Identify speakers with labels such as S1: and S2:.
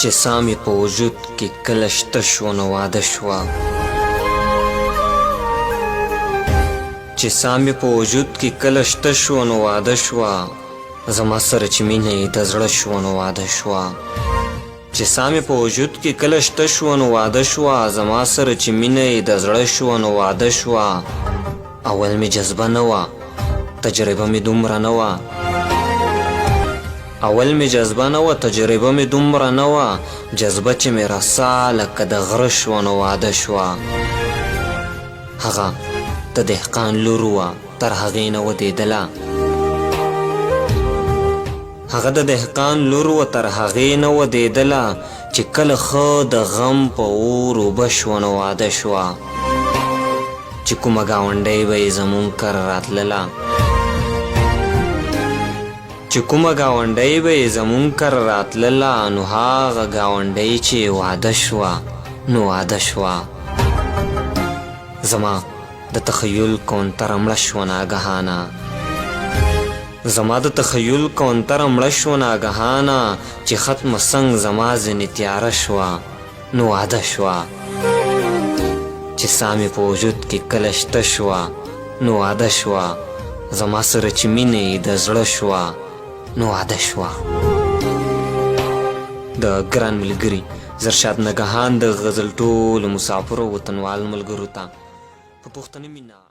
S1: چې سامې په وجود کې کله شته شوه نو واده شوه چې سامې په وجود کې کله شته شوه نو واده شوه زما سره چې مینه یې د زړه شوه نو واده شوه چې سامې په وجود کې کله شته شوه نو واده شوه زما سره چې مینه یې د زړه شوه نو واده شوه اول مې جذبه نه وه تجربه مې دومره نه وه اول مې جذبه نه وه تجربه مې دومره نه وه جذبه چې مې رسا لکه د غره شوه نو واده شوه هغه د دهقان لور وه تر هغې نه ودېدله هغه د دهقان لور وه تر هغې نه ودېدله چې کله ښه د غم په اور اوبه شوه نو واده شوه چې کومه ګاونډۍ به یې زمونږ کره راتلله چې کومه ګاونډۍ به یې زمونږ کره راتلله نو هغه ګاونډۍ چې واده شوه نو واده شوه زما د تخیل کونتره مړه شوه ناګهانه زما د تخیل کونتره مړه شوه ناګهانه چې ختمه څنګ زما ځینې تیاره شوه نو واده شوه چې سامې په وجود کې کله شته شوه نو واده شوه زما سره چې مینه یې د زړه شوه نو واده شوه د ګران ملګري زرشاد نګهان د غزل ټولو مسافرو وطنوال ملګرو ته په پښتني مینه